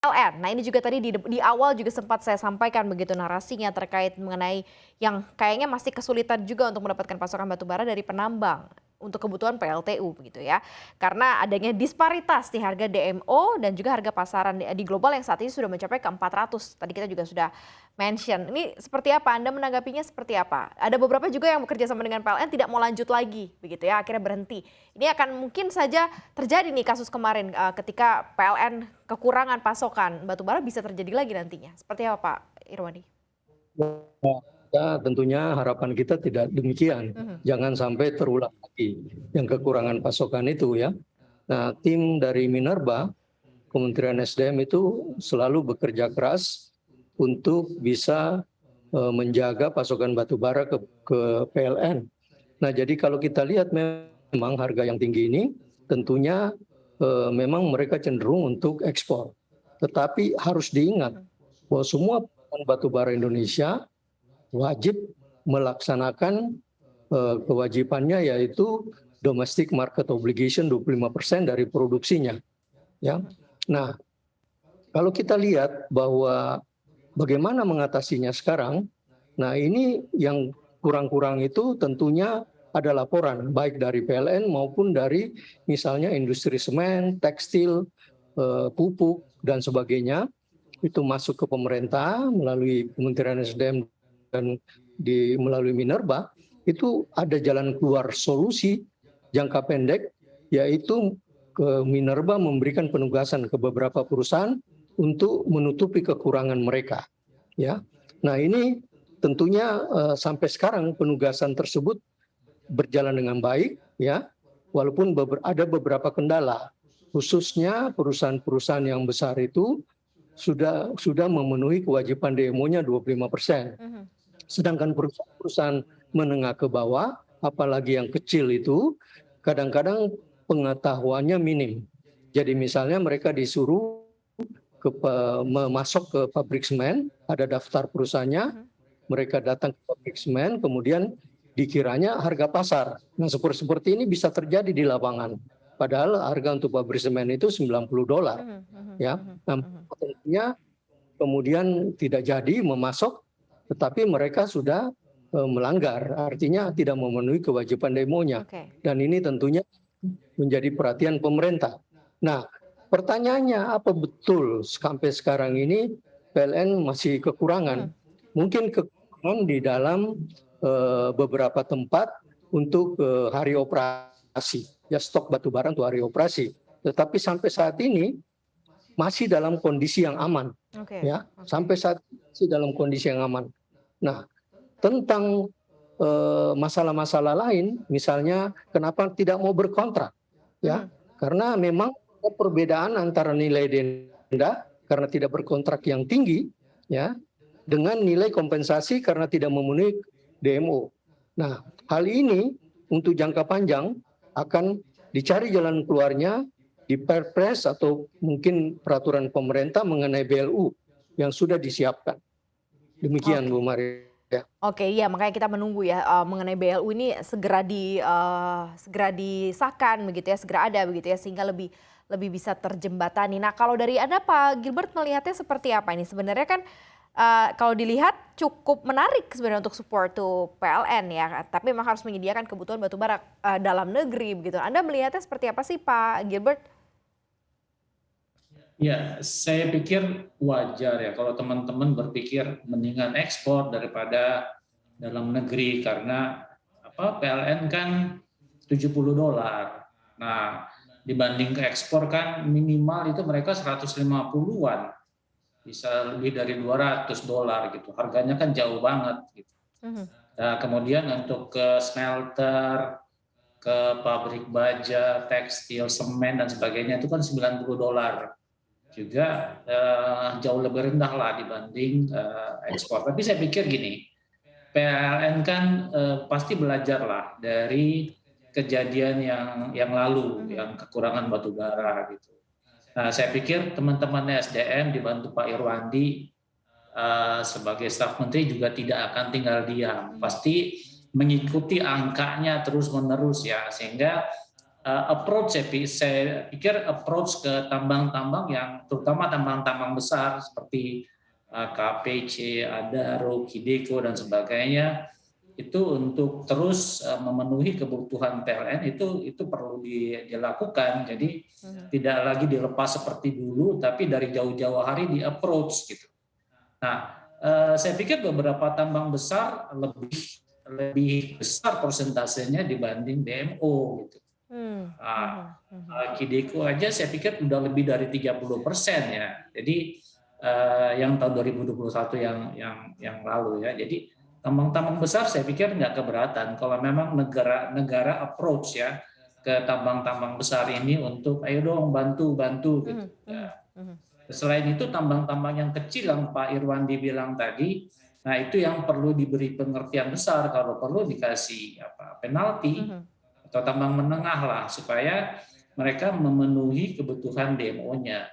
PLN. Nah, ini juga tadi di awal juga sempat saya sampaikan begitu narasinya terkait mengenai yang kayaknya masih kesulitan juga untuk mendapatkan pasokan batu bara dari penambang untuk kebutuhan PLTU begitu ya. Karena adanya disparitas di harga DMO dan juga harga pasaran di global yang saat ini sudah mencapai ke 400. Tadi kita juga sudah mention. Ini seperti apa? Anda menanggapinya seperti apa? Ada beberapa juga yang bekerja sama dengan PLN tidak mau lanjut lagi begitu ya, akhirnya berhenti. Ini akan mungkin saja terjadi nih kasus kemarin ketika PLN kekurangan pasokan batu bara bisa terjadi lagi nantinya. Seperti apa Pak Irwandi? Ya, tentunya harapan kita tidak demikian. Mhm. Jangan sampai terulang lagi yang kekurangan pasokan itu ya. Nah, tim dari Minerba, Kementerian SDM itu selalu bekerja keras untuk bisa menjaga pasokan batu bara ke PLN. Nah, jadi kalau kita lihat memang harga yang tinggi ini tentunya memang mereka cenderung untuk ekspor. Tetapi harus diingat Mhm. bahwa semua batu bara Indonesia wajib melaksanakan kewajibannya, yaitu domestic market obligation 25% dari produksinya. Ya. Mhm. Nah, kalau kita lihat bahwa bagaimana mengatasinya sekarang, nah ini yang kurang-kurang itu tentunya ada laporan baik dari PLN maupun dari misalnya industri semen, tekstil, pupuk dan sebagainya, itu masuk ke pemerintah melalui Kementerian SDM dan melalui Minerba. Itu ada jalan keluar solusi jangka pendek, yaitu Minerba memberikan penugasan ke beberapa perusahaan untuk menutupi kekurangan mereka. Ya, nah ini tentunya sampai sekarang penugasan tersebut berjalan dengan baik, ya, walaupun ada beberapa kendala, khususnya perusahaan-perusahaan yang besar itu sudah memenuhi kewajiban DMO-nya 25%. Mhm. Sedangkan perusahaan-perusahaan menengah ke bawah, apalagi yang kecil itu, kadang-kadang pengetahuannya minim. Jadi misalnya mereka disuruh masuk ke pabrik semen, ada daftar perusahaannya, Mhm. mereka datang ke pabrik semen, kemudian dikiranya harga pasar. Nah, seperti ini bisa terjadi di lapangan. Padahal harga untuk pabrik semen itu $90. Mhm. Mhm. Ya, Mhm. nah, Mhm. tentunya kemudian tidak jadi memasok, tetapi mereka sudah melanggar, artinya tidak memenuhi kewajiban demonya. Oke. Dan ini tentunya menjadi perhatian pemerintah. Nah, pertanyaannya apa betul sampai sekarang ini PLN masih kekurangan? Mhm. Mungkin kekurangan di dalam beberapa tempat untuk hari operasi, ya stok batu bara untuk hari operasi. Tetapi sampai saat ini masih dalam kondisi yang aman, Oke. ya, Oke. sampai saat ini masih dalam kondisi yang aman. Nah, tentang masalah-masalah lain, misalnya kenapa tidak mau berkontrak, ya, Mhm. karena memang ada perbedaan antara nilai denda karena tidak berkontrak yang tinggi, ya, dengan nilai kompensasi karena tidak memenuhi DMO. Nah, hal ini untuk jangka panjang akan dicari jalan keluarnya di Perpres atau mungkin peraturan pemerintah mengenai BLU yang sudah disiapkan. Demikian Bu Oke. Maria. Oke, iya makanya kita menunggu ya, mengenai BLU ini segera disahkan begitu ya, segera ada begitu ya, sehingga lebih lebih bisa terjembatani. Nah, kalau dari Anda Pak Gilbert melihatnya seperti apa ini? Sebenarnya kan, kalau dilihat cukup menarik sebenarnya untuk support to PLN ya, tapi memang harus menyediakan kebutuhan batu bara, dalam negeri begitu. Anda melihatnya seperti apa sih Pak Gilbert? Ya, saya pikir wajar ya kalau teman-teman berpikir mendingan ekspor daripada dalam negeri karena PLN kan $70. Nah, dibanding ke ekspor kan minimal itu mereka 150-an, bisa lebih dari $200 gitu. Harganya kan jauh banget gitu. Mhm. Nah, kemudian untuk ke smelter, ke pabrik baja, tekstil, semen dan sebagainya itu kan $90 juga jauh lebih rendah lah dibanding ekspor. Tapi saya pikir gini, PLN kan pasti belajar lah dari kejadian yang lalu, Mhm. yang kekurangan batu bara gitu. Nah, saya pikir teman-teman SDM dibantu Pak Irwandi sebagai staf menteri juga tidak akan tinggal diam. Mhm. Pasti mengikuti angkanya terus-menerus ya, sehingga approach saya pikir approach ke tambang-tambang yang terutama tambang-tambang besar seperti KPC, Adaro, Kideko dan sebagainya itu untuk terus memenuhi kebutuhan PLN itu perlu dilakukan. Jadi tidak lagi dilepas seperti dulu, tapi dari jauh-jauh hari di approach gitu. Nah, saya pikir beberapa tambang besar lebih besar persentasenya dibanding DMO gitu. Kideko aja saya pikir sudah lebih dari 30% ya. Jadi yang tahun 2021 yang lalu ya. Jadi tambang-tambang besar saya pikir nggak keberatan kalau memang negara approach ya ke tambang-tambang besar ini untuk ayo dong bantu gitu. Ya. Selain itu tambang-tambang yang kecil yang Pak Irwandi bilang tadi, nah itu yang perlu diberi pengertian besar, kalau perlu dikasih penalti atau tambang menengah lah supaya mereka memenuhi kebutuhan DMO-nya.